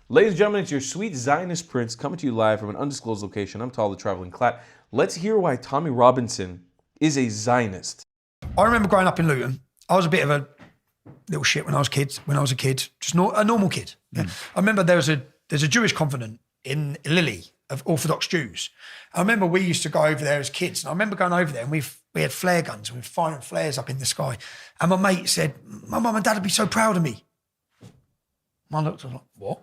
Ladies and gentlemen, it's your sweet Zionist prince coming to you live from an undisclosed location. I'm Tall, the traveling clat. Let's hear why Tommy Robinson is a Zionist. I remember growing up in Luton. I was a bit of a little shit when I was a kid, just a normal kid. Yeah. I remember there's a Jewish convent in Lily of Orthodox Jews. I remember we used to go over there as kids, and I remember going over there and we had flare guns and we were firing flares up in the sky. And my mate said, "My mum and dad would be so proud of me." I looked, I was like, "What?"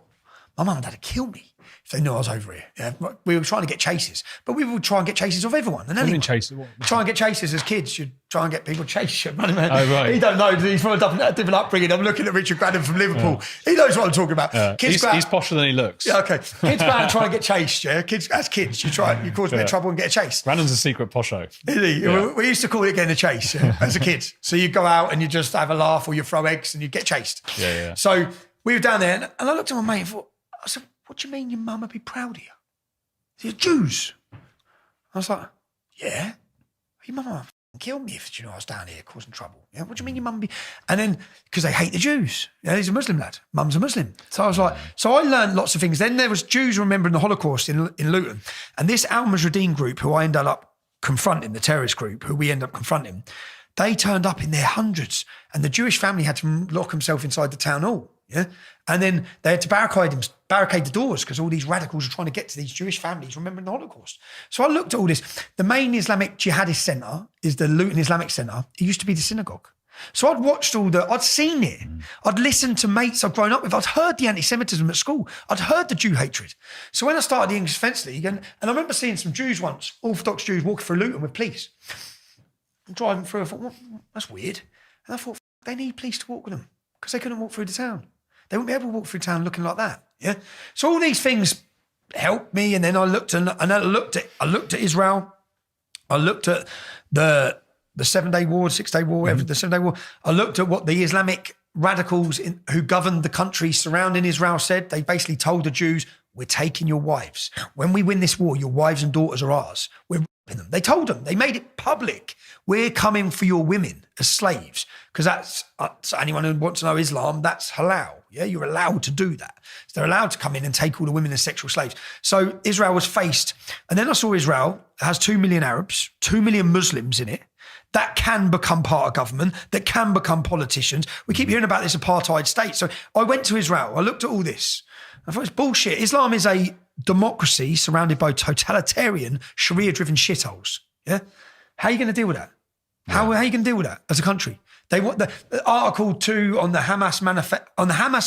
My mum and dad would kill me if they knew I was over here. Yeah, we were trying to get chases, but we would try and get chases of everyone. And anyone. Try and get chases as kids. You'd try and get people to chase you. Oh, right. He don't know. He's from a different upbringing. I'm looking at Richard Grannon from Liverpool. Yeah. He knows what I'm talking about. Yeah. He's posher than he looks. Yeah, okay. Kids go out and try and get chased, yeah? As kids, you cause a bit of trouble and get a chase. Grannon's a secret posho. Is he? Yeah. We used to call it getting a chase as a kid. So you go out and you just have a laugh or you throw eggs and you get chased. Yeah. So we were down there and I looked at my mate and thought, I said, "What do you mean your mum would be proud of you? You're Jews." I was like, "Yeah. Your mum would kill me if I was down here causing trouble. Yeah, what do you mean your mum would be?" And then, because they hate the Jews. Yeah, he's a Muslim lad. Mum's a Muslim. So I was like, so I learned lots of things. Then there was Jews remembering the Holocaust in Luton. And this Al Mujahideen group, who I ended up confronting, the terrorist group, who we ended up confronting, they turned up in their hundreds. And the Jewish family had to lock himself inside the town hall. Yeah. And then they had to barricade the doors because all these radicals were trying to get to these Jewish families remembering the Holocaust. So I looked at all this. The main Islamic jihadist centre is the Luton Islamic Centre. It used to be the synagogue. So I'd watched I'd seen it. I'd listened to mates I'd grown up with. I'd heard the anti-Semitism at school. I'd heard the Jew hatred. So when I started the English Defence League, and I remember seeing some Jews once, Orthodox Jews, walking through Luton with police. I'm driving through, I thought, well, that's weird. And I thought, they need police to walk with them because they couldn't walk through the town. They wouldn't be able to walk through town looking like that. Yeah. So all these things helped me. And then I looked at Israel. I looked at the 7-day war, 6-day war, whatever, the 7-day war. I looked at what the Islamic radicals who governed the country surrounding Israel said. They basically told the Jews, "We're taking your wives. When we win this war, your wives and daughters are ours. We're raping them." They told them, they made it public. "We're coming for your women as slaves." Because that's, anyone who wants to know Islam, that's halal. Yeah, you're allowed to do that. So they're allowed to come in and take all the women as sexual slaves. So Israel was faced. And then I saw Israel has 2 million Arabs, 2 million Muslims in it, that can become part of government, that can become politicians. We keep hearing about this apartheid state. So I went to Israel. I looked at all this. I thought it's bullshit. Islam is a democracy surrounded by totalitarian, Sharia-driven shitholes. Yeah? How are you going to deal with that? How are you going to deal with that as a country? They want the Article 2 on the Hamas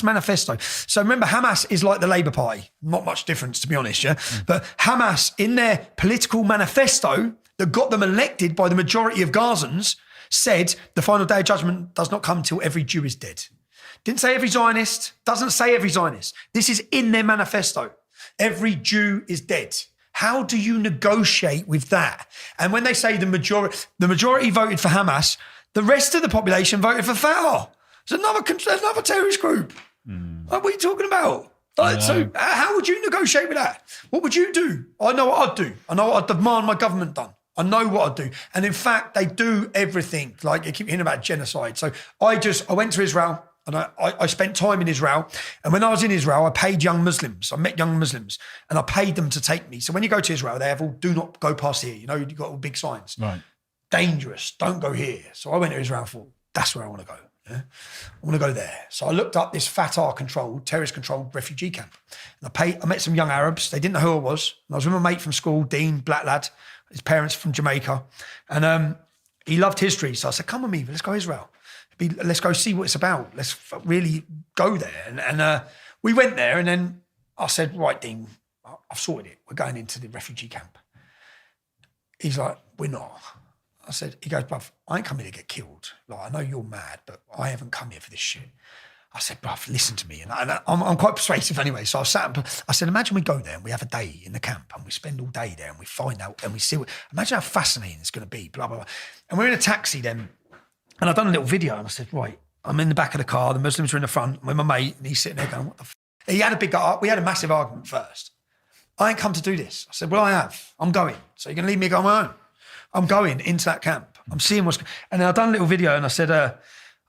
manifesto. So remember, Hamas is like the Labour Party. Not much difference, to be honest, yeah? But Hamas, in their political manifesto that got them elected by the majority of Gazans, said the final day of judgment does not come until every Jew is dead. Didn't say every Zionist, doesn't say every Zionist. This is in their manifesto. Every Jew is dead. How do you negotiate with that? And when they say the majority voted for Hamas, the rest of the population voted for Fatah. It's another terrorist group. What are you talking about? So how would you negotiate with that? What would you do? I know what I'd do. I know what I'd demand my government done. I know what I'd do. And in fact, they do everything. Like, you keep hearing about genocide. So I went to Israel and I spent time in Israel. And when I was in Israel, I paid young Muslims. I met young Muslims and I paid them to take me. So when you go to Israel, they have all, "Do not go past here." You know, you've got all big signs. Right. Dangerous, don't go here. So I went to Israel and thought, that's where I want to go. Yeah? I want to go there. So I looked up this Fatah-controlled, terrorist-controlled refugee camp. And I met some young Arabs. They didn't know who I was. And I was with my mate from school, Dean, black lad, his parents from Jamaica. And he loved history. So I said, "Come with me, let's go to Israel. Let's go see what it's about. Let's really go there." And we went there, and then I said, "Right, Dean, I've sorted it. We're going into the refugee camp." He's like, "We're not." I said, he goes, "Bruv, I ain't coming to get killed. Like, I know you're mad, but I haven't come here for this shit." I said, "Bruv, listen to me." And I'm quite persuasive anyway. So I said, "Imagine we go there and we have a day in the camp and we spend all day there and we find out and we see imagine how fascinating it's going to be, blah, blah, blah." And we're in a taxi then. And I've done a little video and I said, "Right, I'm in the back of the car. The Muslims are in the front with my mate." And he's sitting there going, "What the f-?" We had a massive argument first. "I ain't come to do this." I said, "Well, I have. I'm going. So you're going to leave me go on my own?" I'm going into that camp. I'm seeing and then I've done a little video and I said,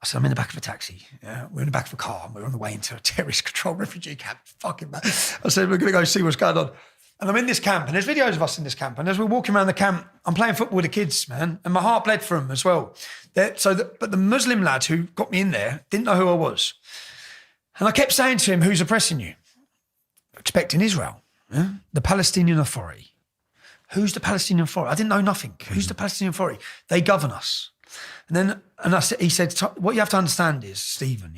said, I'm in the back of a taxi. Yeah, we're in the back of a car and we're on the way into a terrorist-controlled refugee camp. Fucking man. I said, we're going to go see what's going on. And I'm in this camp, and there's videos of us in this camp. And as we're walking around the camp, I'm playing football with the kids, man. And my heart bled for them as well. But the Muslim lad who got me in there didn't know who I was. And I kept saying to him, who's oppressing you? Expecting Israel, yeah? The Palestinian Authority. Who's the Palestinian Authority? I didn't know nothing. Who's the Palestinian Authority? They govern us. And he said, what you have to understand is, Stephen,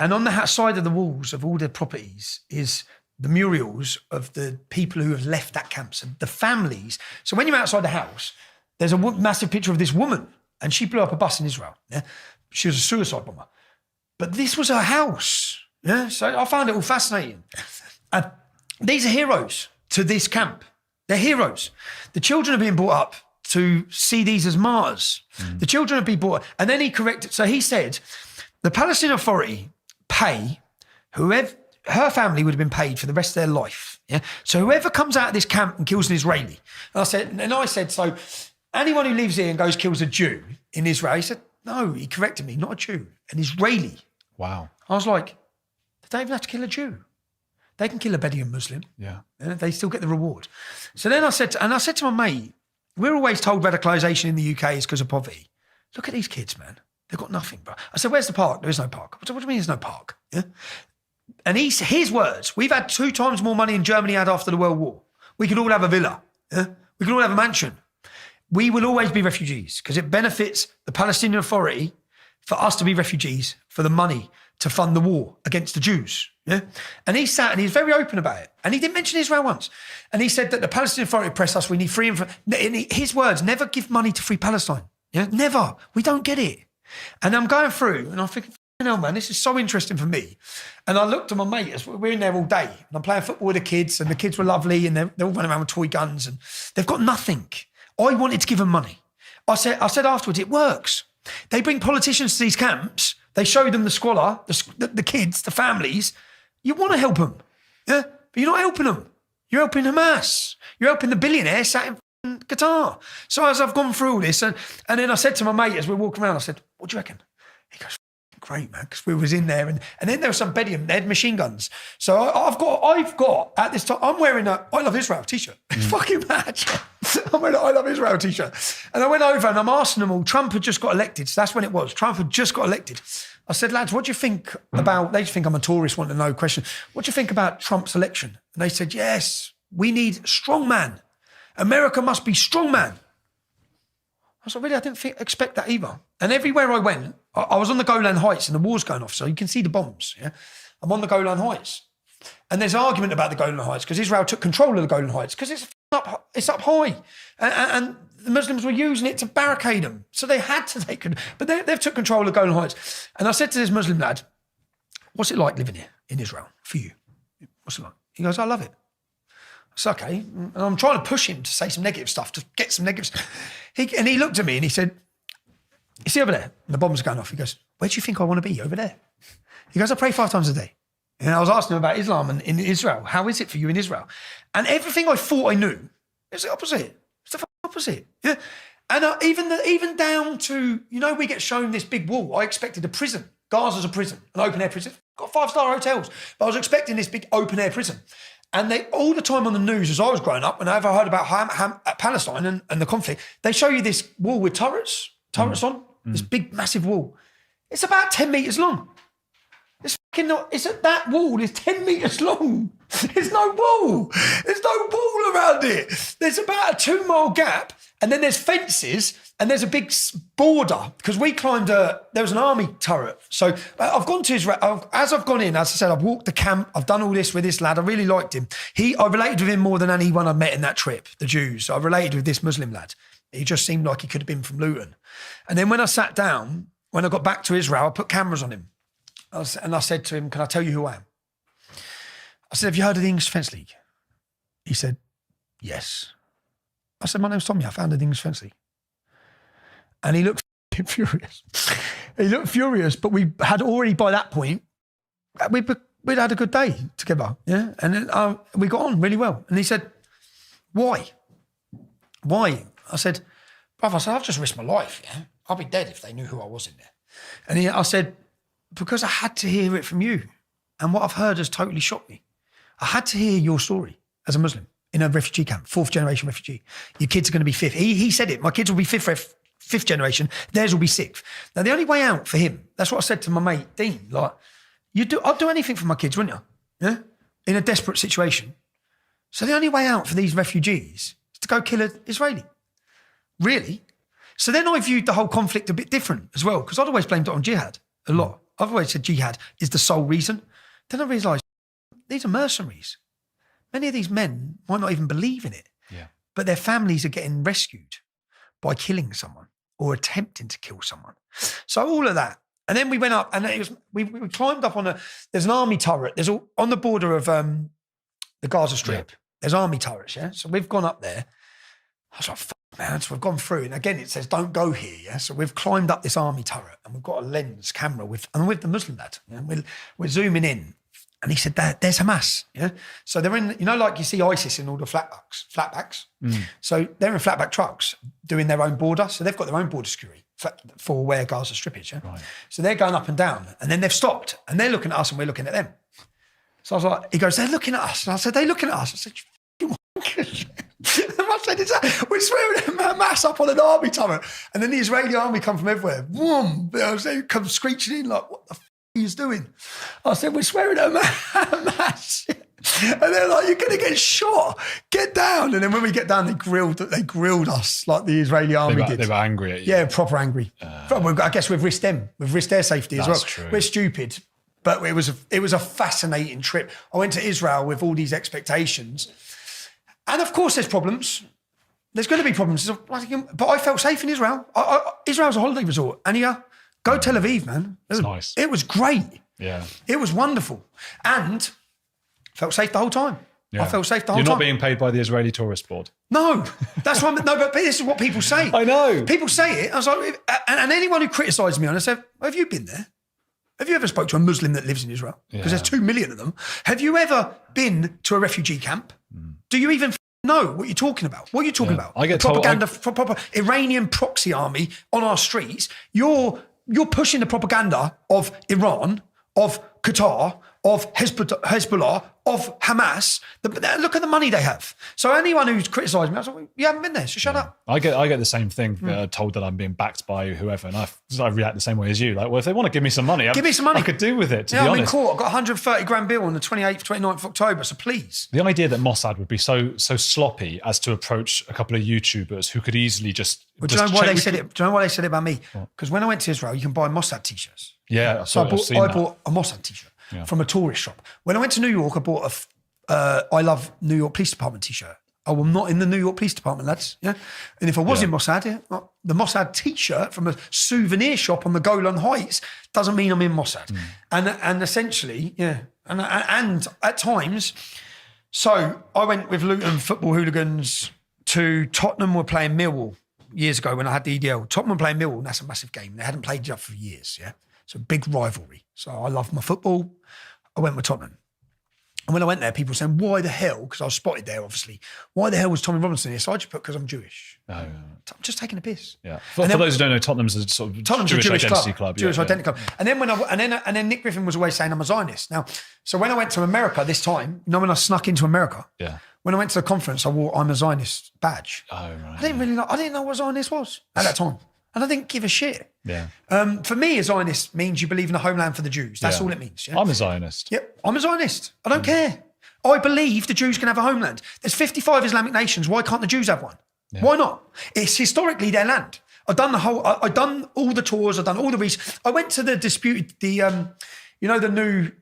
and on the side of the walls of all the properties is the murals of the people who have left that camp, so the families. So when you're outside the house, there's a massive picture of this woman, and she blew up a bus in Israel. Yeah? She was a suicide bomber. But this was her house. Yeah, so I found it all fascinating. And these are heroes to this camp. They're heroes. The children are being brought up to see these as martyrs. The children are being brought up. And then he corrected. So he said, the Palestinian Authority pay whoever, her family would have been paid for the rest of their life. Yeah. So whoever comes out of this camp and kills an Israeli. And I said, so anyone who lives here and goes kills a Jew in Israel, he said, no, he corrected me, not a Jew, an Israeli. Wow. I was like, they don't even have to kill a Jew. They can kill a Bedouin Muslim. Yeah. They still get the reward. So then I said to my mate, we're always told radicalisation in the UK is because of poverty. Look at these kids, man. They've got nothing, bro. I said, where's the park? There is no park. What do you mean there's no park? Yeah. And his words, we've had 2 times more money than Germany had after the World War. We could all have a villa. Yeah? We could all have a mansion. We will always be refugees because it benefits the Palestinian Authority for us to be refugees for the money to fund the war against the Jews. Yeah. And he sat and he's very open about it. And he didn't mention Israel once. And he said that the Palestinian Authority oppress us. We need free. His words, never give money to free Palestine. Yeah. Never. We don't get it. And I'm going through and I'm thinking, hell, man, this is so interesting for me. And I looked at my mate, as we're in there all day, and I'm playing football with the kids, and the kids were lovely, and they're all running around with toy guns, and they've got nothing. I wanted to give them money. I said afterwards, it works. They bring politicians to these camps, they show them the squalor, the kids, the families. You want to help them, yeah? But you're not helping them. You're helping Hamas. You're helping the billionaire sat in Qatar. So as I've gone through all this, and then I said to my mate as we're walking around, I said, what do you reckon? He goes, great, man, because we was in there. And then there were some Bedouin, they had machine guns. So I've got, at this time, I'm wearing a I Love Israel t-shirt. It's fucking mad. I'm wearing an I Love Israel t-shirt. And I went over and I'm asking them all, Trump had just got elected. So that's when it was. Trump had just got elected. I said, lads, what do you think about, they just think I'm a tourist, want to know question. What do you think about Trump's election? And they said, yes, we need strong man. America must be strong man. I said, really, I didn't expect that either. And everywhere I went, I was on the Golan Heights and the war's going off, so you can see the bombs. Yeah, I'm on the Golan Heights. And there's argument about the Golan Heights because Israel took control of the Golan Heights because it's up high. And the Muslims were using it to barricade them. So they had to take control. But they've took control of the Golan Heights. And I said to this Muslim lad, what's it like living here in Israel for you? What's it like? He goes, I love it. It's okay. And I'm trying to push him to say some negative stuff, to get some negative stuff. And he looked at me and he said, you see over there? And the bombs are going off. He goes, where do you think I want to be? Over there. He goes, I pray 5 times a day. And I was asking him about Islam and in Israel. How is it for you in Israel? And everything I thought I knew, it's the opposite. It's the opposite. Yeah. And even down to, we get shown this big wall. I expected a prison. Gaza's a prison, an open-air prison. Got 5-star hotels. But I was expecting this big open-air prison. And they all the time on the news as I was growing up, whenever I heard about Palestine and the conflict, they show you this wall with turrets on, this big, massive wall. It's about 10 metres long. That wall is 10 metres long. There's no wall. There's no wall around it. There's about a 2-mile gap, and then there's fences, and there's a big border, because we climbed there was an army turret. So I've gone to Israel. As I've gone in, as I said, I've walked the camp. I've done all this with this lad. I really liked him. I related with him more than anyone I met in that trip, the Jews. So I related with this Muslim lad. He just seemed like he could have been from Luton. And then when I sat down, when I got back to Israel, I put cameras on him. And I said to him, can I tell you who I am? I said, have you heard of the English Defence League? He said, yes. I said, my name's Tommy. I founded the English Defence League. And he looked furious. He looked furious, but we had already, by that point, we'd had a good day together. Yeah. And then, we got on really well. And he said, why? Why? I said, brother, I've just risked my life. Yeah. I'll be dead if they knew who I was in there. And I said, because I had to hear it from you. And what I've heard has totally shocked me. I had to hear your story as a Muslim in a refugee camp, 4th generation refugee. Your kids are going to be 5th. He said it. My kids will be 5th generation. Theirs will be 6th. Now, the only way out for him, that's what I said to my mate, Dean, like, I'd do anything for my kids, wouldn't you? Yeah? In a desperate situation. So the only way out for these refugees is to go kill an Israeli. Really? So then I viewed the whole conflict a bit different as well, because I'd always blamed it on jihad a lot. I've always said jihad is the sole reason. Then I realised these are mercenaries. Many of these men might not even believe in it, but their families are getting rescued by killing someone or attempting to kill someone. So all of that. And then we went up and we climbed up there's an army turret. There's on the border of the Gaza Strip. There's army turrets, yeah? So we've gone up there. I was like, fuck, man. So we've gone through. And again, it says, don't go here, yeah? So we've climbed up this army turret and we've got a lens camera with the Muslim lad. Yeah? We're zooming in. And he said, there's Hamas, yeah? So they're in, like you see ISIS in all the flatbacks. So they're in flatback trucks doing their own border. So they've got their own border security for where Gaza Strip is, yeah? Right. So they're going up and down. And then they've stopped and they're looking at us and we're looking at them. So I was like, he goes, they're looking at us. And I said, they looking at us. I said, you wankers. And I said, we're swearing Hamas up on an army turret. And then the Israeli army come from everywhere. Boom. They come screeching in like, what the f*** are you doing? I said, we're swearing at Hamas. And they're like, you're going to get shot. Get down. And then when we get down, they grilled us like the Israeli army did. They were angry at you. Yeah, proper angry. I guess we've risked them. We've risked their safety as well. True. We're stupid. But it was a fascinating trip. I went to Israel with all these expectations. And of course there's problems. There's going to be problems. But I felt safe in Israel. Israel's a holiday resort. And go Tel Aviv, man. It's nice. It was great. Yeah. It was wonderful. And felt safe the whole time. Yeah. I felt safe the whole time. You're not being paid by the Israeli Tourist Board. No, that's what but this is what people say. I know. People say it. I was like, and anyone who criticised me on it said, have you been there? Have you ever spoke to a Muslim that lives in Israel? Because there's 2 million of them. Have you ever been to a refugee camp? Do you even know what you're talking about? What are you talking about? I get propaganda, proper Iranian proxy army on our streets. You're pushing the propaganda of Iran, of Qatar, of Hezbollah, of Hamas. Look at the money they have. So anyone who's criticised me, I was like, you haven't been there, so shut up. I get the same thing, told that I'm being backed by whoever, and I react the same way as you. Like, well, if they want to give me some money, give me some money. I could do with it, to be honest. I'm in court. I've got a 130 grand bill on the 28th, 29th of October, so please. The idea that Mossad would be so sloppy as to approach a couple of YouTubers who could easily just... Well, do you know why they said it? Do you know why they said it about me? Because when I went to Israel, you can buy Mossad T-shirts. Yeah, so I bought a Mossad T-shirt from a tourist shop. When I went to New York, I bought I love New York Police Department T-shirt. Oh, I'm not in the New York Police Department, lads. Yeah, and if I was in Mossad, the Mossad T-shirt from a souvenir shop on the Golan Heights doesn't mean I'm in Mossad. And essentially, and at times, so I went with Luton football hooligans to Tottenham. Were playing Millwall years ago when I had the EDL. Tottenham were playing Millwall, and that's a massive game. They hadn't played each other for years. Yeah, so big rivalry. So I love my football. I went with Tottenham. And when I went there, people were saying, why the hell, because I was spotted there, obviously, why the hell was Tommy Robinson here? So I just put, because I'm Jewish. Oh, I'm just taking a piss. Yeah. For those who don't know, Tottenham's a sort of Jewish identity club. Jewish identity club. And then and then Nick Griffin was always saying I'm a Zionist. Now, so when I went to America this time, when I snuck into America, when I went to the conference, I wore I'm a Zionist badge. Oh, right. I didn't know what Zionist was at that time. And I didn't give a shit. Yeah. For me, a Zionist means you believe in a homeland for the Jews. That's all it means. Yeah? I'm a Zionist. Yep, I'm a Zionist. I don't care. I believe the Jews can have a homeland. There's 55 Islamic nations. Why can't the Jews have one? Yeah. Why not? It's historically their land. I've done all the tours. I've done all the research. I went to the disputed, the new,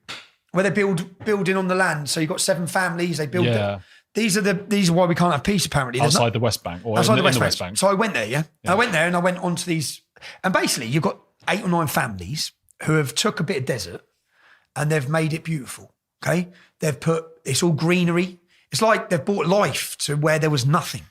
where they building on the land. So you've got 7 families. They build them. These are why we can't have peace, apparently. Outside the West Bank. Or outside the West Bank. So I went there, I went there and I went onto these. And basically, you've got 8 or 9 families who have took a bit of desert and they've made it beautiful, okay? They've put, it's all greenery. It's like they've brought life to where there was nothing.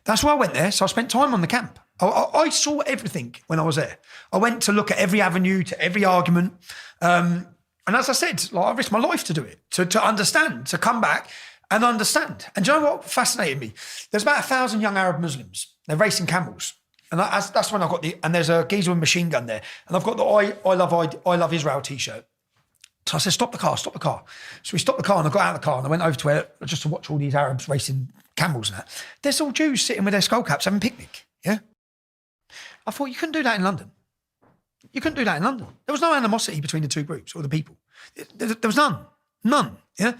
That's why I went there. So I spent time on the camp. I saw everything when I was there. I went to look at every avenue, to every argument. And as I said, I risked my life to do it, to understand, to come back and understand. And do you know what fascinated me? There's about 1,000 young Arab Muslims. They're racing camels. And that's when I got and there's a geezer with a machine gun there. And I've got the I love Israel t-shirt. So I said, stop the car. So we stopped the car and I got out of the car and I went over to where, just to watch all these Arabs racing camels and that. There's all Jews sitting with their skull caps having a picnic, yeah? I thought, you couldn't do that in London. You couldn't do that in London. There was no animosity between the two groups or the people. There was none, yeah?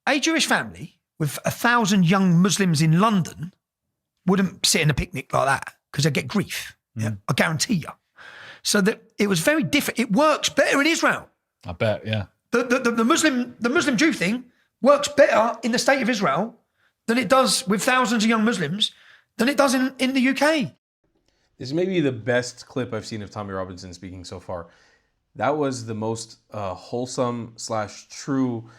A Jewish family with 1,000 young Muslims in London wouldn't sit in a picnic like that because they'd get grief, yeah? I guarantee you. So that it was very different. It works better in Israel. I bet, yeah. The Muslim Jew thing works better in the state of Israel than it does with thousands of young Muslims than it does in the UK. This may be the best clip I've seen of Tommy Robinson speaking so far. That was the most wholesome / true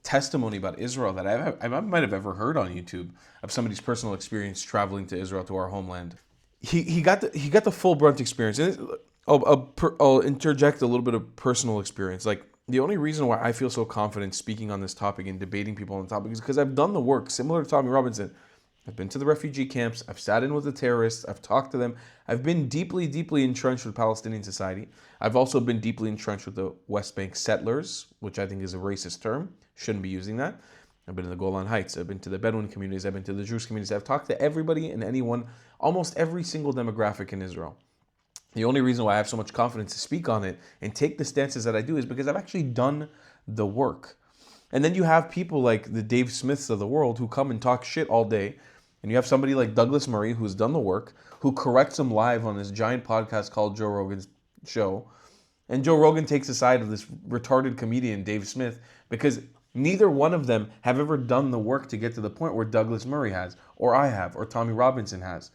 testimony about Israel that I might have ever heard on YouTube of somebody's personal experience traveling to Israel, to our homeland. He got the full brunt experience. And I'll interject a little bit of personal experience. Like, the only reason why I feel so confident speaking on this topic and debating people on the topic is because I've done the work similar to Tommy Robinson. I've been to the refugee camps. I've sat in with the terrorists. I've talked to them. I've been deeply, deeply entrenched with Palestinian society. I've also been deeply entrenched with the West Bank settlers, which I think is a racist term. Shouldn't be using that. I've been in the Golan Heights. I've been to the Bedouin communities. I've been to the Jewish communities. I've talked to everybody and anyone, almost every single demographic in Israel. The only reason why I have so much confidence to speak on it and take the stances that I do is because I've actually done the work. And then you have people like the Dave Smiths of the world who come and talk shit all day. And you have somebody like Douglas Murray who's done the work, who corrects them live on this giant podcast called Joe Rogan's Show. And Joe Rogan takes the side of this retarded comedian, Dave Smith, because neither one of them have ever done the work to get to the point where Douglas Murray has, or I have, or Tommy Robinson has.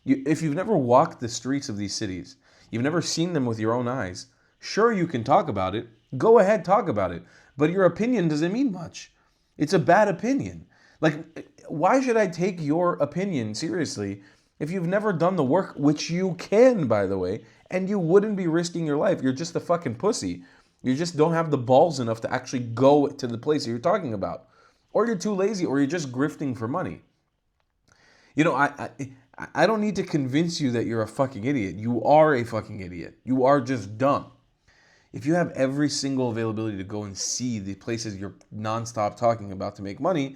If you've never walked the streets of these cities, you've never seen them with your own eyes, sure, you can talk about it. Go ahead, talk about it. But your opinion doesn't mean much. It's a bad opinion. Like, why should I take your opinion seriously if you've never done the work, which you can, by the way, and you wouldn't be risking your life? You're just a fucking pussy. You just don't have the balls enough to actually go to the place that you're talking about. Or you're too lazy, or you're just grifting for money. You know, I don't need to convince you that you're a fucking idiot. You are a fucking idiot. You are just dumb. If you have every single availability to go and see the places you're nonstop talking about to make money,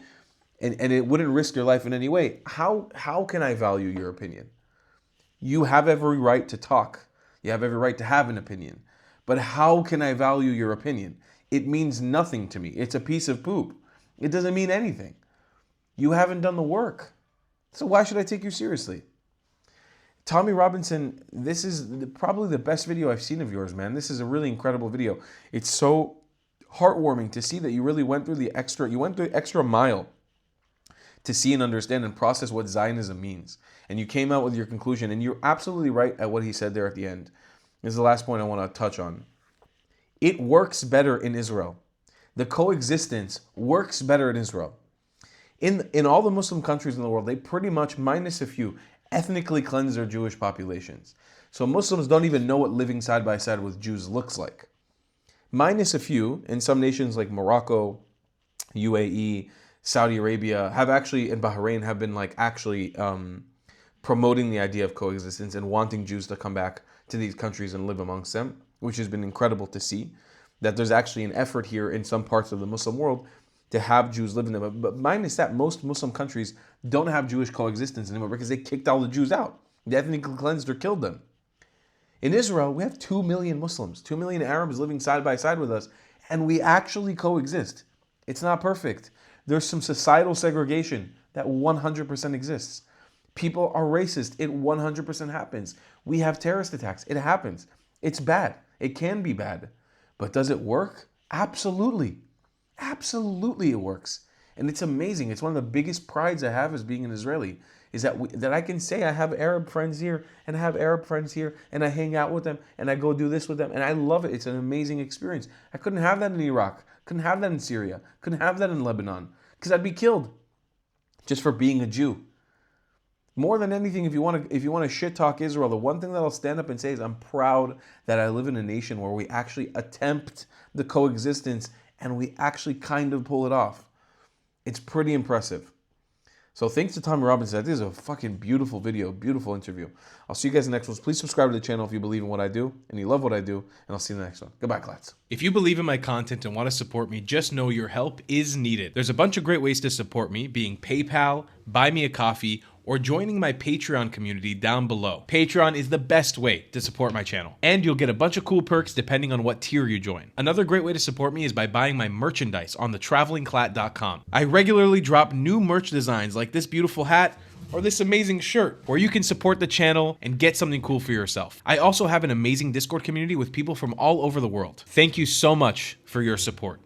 and it wouldn't risk your life in any way, how can I value your opinion? You have every right to talk. You have every right to have an opinion. But how can I value your opinion? It means nothing to me. It's a piece of poop. It doesn't mean anything. You haven't done the work. So why should I take you seriously? Tommy Robinson, this is probably the best video I've seen of yours, man. This is a really incredible video. It's so heartwarming to see that you really went through the extra mile to see and understand and process what Zionism means. And you came out with your conclusion, and you're absolutely right at what he said there at the end. This is the last point I want to touch on. It works better in Israel. The coexistence works better in Israel. In all the Muslim countries in the world, they pretty much, minus a few, ethnically cleanse their Jewish populations. So Muslims don't even know what living side by side with Jews looks like. Minus a few, in some nations like Morocco, UAE, Saudi Arabia, have actually, and Bahrain, have been like actually promoting the idea of coexistence and wanting Jews to come back to these countries and live amongst them, which has been incredible to see. That there's actually an effort here in some parts of the Muslim world to have Jews live in them. But minus that, most Muslim countries don't have Jewish coexistence anymore because they kicked all the Jews out. They ethnically cleansed or killed them. In Israel, we have 2 million Muslims, 2 million Arabs living side by side with us, and we actually coexist. It's not perfect. There's some societal segregation that 100% exists. People are racist. It 100% happens. We have terrorist attacks. It happens. It's bad. It can be bad. But does it work? Absolutely. Absolutely it works. And it's amazing. It's one of the biggest prides I have as being an Israeli, is that I can say I have Arab friends here, and I have Arab friends here, and I hang out with them, and I go do this with them, and I love it. It's an amazing experience. I couldn't have that in Iraq. Couldn't have that in Syria. Couldn't have that in Lebanon, because I'd be killed just for being a Jew. More than anything, if you want to shit talk Israel, the one thing that I'll stand up and say is I'm proud that I live in a nation where we actually attempt the coexistence and we actually kind of pull it off. It's pretty impressive. So thanks to Tommy Robinson. This is a fucking beautiful video, beautiful interview. I'll see you guys in the next one. Please subscribe to the channel if you believe in what I do and you love what I do. And I'll see you in the next one. Goodbye, Klats. If you believe in my content and want to support me, just know your help is needed. There's a bunch of great ways to support me, being PayPal, Buy Me a Coffee, or joining my Patreon community down below. Patreon is the best way to support my channel, and you'll get a bunch of cool perks depending on what tier you join. Another great way to support me is by buying my merchandise on thetravelingclat.com. I regularly drop new merch designs like this beautiful hat or this amazing shirt, where you can support the channel and get something cool for yourself. I also have an amazing Discord community with people from all over the world. Thank you so much for your support.